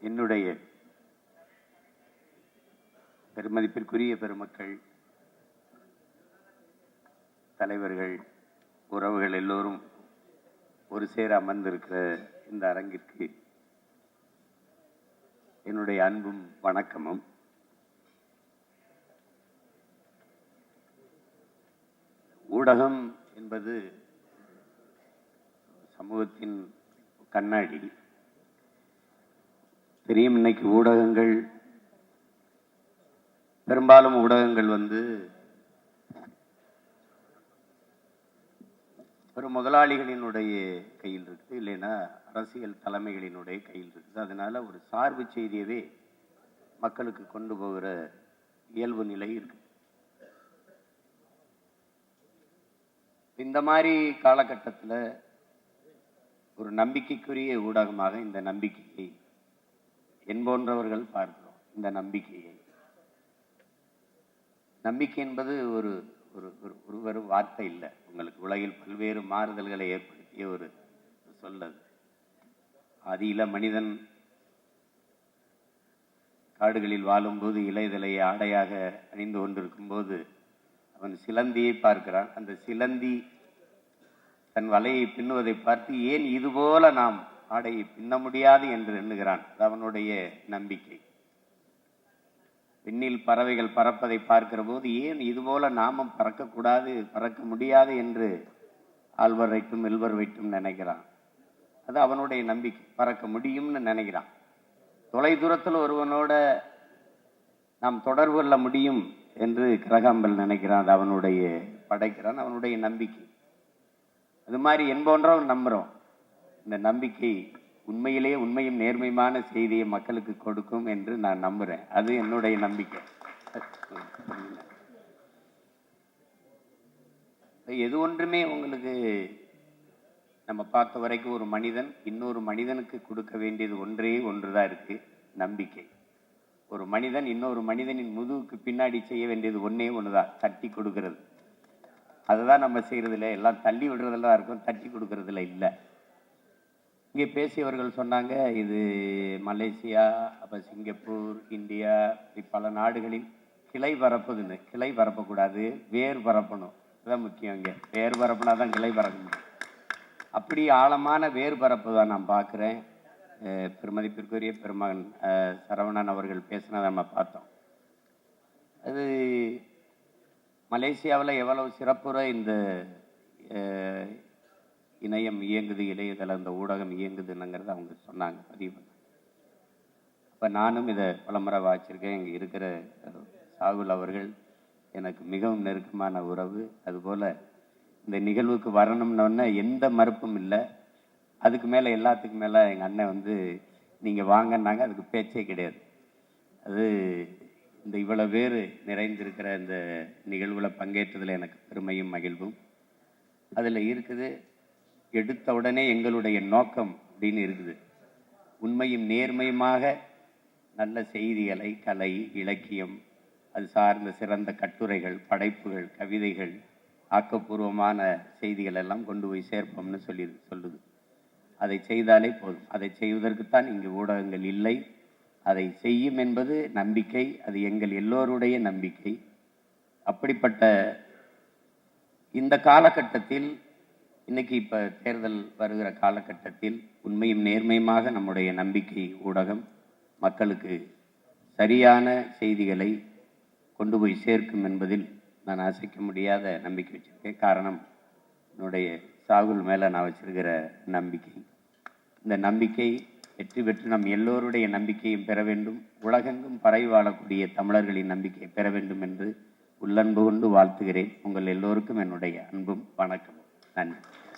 என்னுடைய பெருமதிப்பிற்குரிய பெருமக்கள், தலைவர்கள், உறவுகள் எல்லோரும் ஒரு சேர அமர்ந்திருக்கிற இந்த அரங்கிற்கு என்னுடைய அன்பும் வணக்கமும். ஊடகம் என்பது சமூகத்தின் கண்ணாடி. தெரியும், இன்னைக்கு ஊடகங்கள் பெரும்பாலும் பெரும் முதலாளிகளினுடைய கையில் இருக்குது, இல்லைன்னா அரசியல் தலைமைகளினுடைய கையில் இருக்குது. அதனால ஒரு சார்பு செய்தியவே மக்களுக்கு கொண்டு போகிற இயல்பு நிலை இருக்கு. இந்த மாதிரி காலகட்டத்தில் ஒரு நம்பிக்கைக்குரிய ஊடகமாக இந்த நம்பிக்கையை என்போன்றவர்கள் பார்க்கிறோம். இந்த நம்பிக்கை என்பது ஒரு ஒரு வார்த்தை இல்லை. உங்களுக்கு உலகில் பல்வேறு மாறுதல்களை ஏற்படுத்திய ஒரு சொல்லது. ஆதியில மனிதன் காடுகளில் வாழும்போது இலைதலையை ஆடையாக அணிந்து கொண்டிருக்கும் போது அவன் சிலந்தியை பார்க்கிறான். அந்த சிலந்தி தன் வலையை பின்னுவதை பார்த்து ஏன் இதுபோல நாம் ஆடையை பின்ன முடியாது என்று எண்ணுகிறான். அது அவனுடைய நம்பிக்கை. விண்ணில் பறவைகள் பறப்பதை பார்க்கிற போது ஏன் இதுபோல நாமும் பறக்கக்கூடாது, பறக்க முடியாது என்று ஆழ்வர் வைட்டும் எல்வர் வைட்டும் நினைக்கிறான். அது அவனுடைய நம்பிக்கை. பறக்க முடியும்னு நினைக்கிறான். தொலை தூரத்தில் ஒருவனோட நாம் தொடர்பு கொள்ள முடியும் என்று கிரகாம்பல் நினைக்கிறான். அது அவனுடைய படைக்கிறான், அவனுடைய நம்பிக்கை. அது மாதிரி என்போன்றவன் நம்புறோம். இந்த நம்பிக்கை உண்மையிலேயே உண்மையும் நேர்மையான செய்தியை மக்களுக்கு கொடுக்கும் என்று நான் நம்புறேன். அது என்னுடைய நம்பிக்கை. எது ஒன்றுமே உங்களுக்கு நம்ம பார்த்த வரைக்கும் ஒரு மனிதன் இன்னொரு மனிதனுக்கு கொடுக்க வேண்டியது ஒன்றே ஒன்றுதான் இருக்கு, நம்பிக்கை. ஒரு மனிதன் இன்னொரு மனிதனின் முதுகுக்கு பின்னாடி செய்ய வேண்டியது ஒன்னே ஒண்ணுதான், தட்டி கொடுக்கிறது. அதுதான் நம்ம செய்யறதில்ல. எல்லாம் தள்ளி விடுறதெல்லாம் இருக்கும், தட்டி கொடுக்கறதுல இல்லை. இங்கே பேசியவர்கள் சொன்னாங்க, இது மலேசியா, அப்போ சிங்கப்பூர், இந்தியா, பல நாடுகளில் கிளை பரப்புதுன்னு. கிளை பரப்பக்கூடாது, வேர் பரப்பணும். அதுதான் முக்கியம். இங்கே வேர் பரப்புனா தான் கிளை பரப்ப முடியும். அப்படி ஆழமான வேர் பரப்பு தான் நான் பார்க்குறேன். பெருமதிப்பிற்குரிய பெருமகன் சரவணன் அவர்கள் பேசினதை நம்ம பார்த்தோம். அது மலேசியாவில் எவ்வளவு சிறப்புற இந்த இணையம் இயங்குது, இளையதளம், இந்த ஊடகம் இயங்குதுன்னுங்கிறத அவங்க சொன்னாங்க, பதிவு பண்ணாங்க. அப்போ நானும் இதை பலமுறை வாச்சிருக்கேன். இங்கே இருக்கிற சாகுல் அவர்கள் எனக்கு மிகவும் நெருக்கமான உறவு. அதுபோல் இந்த நிகழ்வுக்கு வரணும்னோடனே எந்த மறுப்பும் இல்லை. அதுக்கு மேலே எல்லாத்துக்கும் மேலே எங்கள் அண்ணன் நீங்கள் வாங்கினாங்க, அதுக்கு பேச்சே கிடையாது. அது இந்த இவ்வளோ பேர் நிறைந்திருக்கிற இந்த நிகழ்வில் பங்கேற்றதில் எனக்கு பெருமையும் மகிழ்வும். அதில் இருக்குது, எடுத்த உடனே எங்களுடைய நோக்கம் அப்படின்னு இருக்குது. உண்மையும் நேர்மையுமாக நல்ல செய்திகளை, கலை, இலக்கியம், அது சார்ந்த சிறந்த கட்டுரைகள், படைப்புகள், கவிதைகள், ஆக்கப்பூர்வமான செய்திகள் எல்லாம் கொண்டு போய் சேர்ப்போம்னு சொல்லுது. அதை செய்தாலே போதும். அதை செய்வதற்குத்தான் இங்கு ஊடகங்கள் இல்லை. அதை செய்யும் என்பது நம்பிக்கை. அது எங்கள் எல்லோருடைய நம்பிக்கை. அப்படிப்பட்ட இந்த காலகட்டத்தில், இன்னைக்கு இப்போ தேர்தல் வருகிற காலகட்டத்தில், உண்மையும் நேர்மையுமாக நம்முடைய நம்பிக்கை ஊடகம் மக்களுக்கு சரியான செய்திகளை கொண்டு போய் சேர்க்கும் என்பதில் நான் அசைக்க முடியாத நம்பிக்கை வச்சிருக்கேன். காரணம், என்னுடைய சாகுல் மேலே நான் வச்சிருக்கிற நம்பிக்கை. இந்த நம்பிக்கை வெற்றி பெற்று நம் எல்லோருடைய நம்பிக்கையும் பெற வேண்டும். உலகெங்கும் பரவி வாழக்கூடிய தமிழர்களின் நம்பிக்கையை பெற வேண்டும் என்று உள்ளன்பு கொண்டு வாழ்த்துகிறேன். உங்கள் எல்லோருக்கும் என்னுடைய அன்பும் வணக்கமும். நன்றி.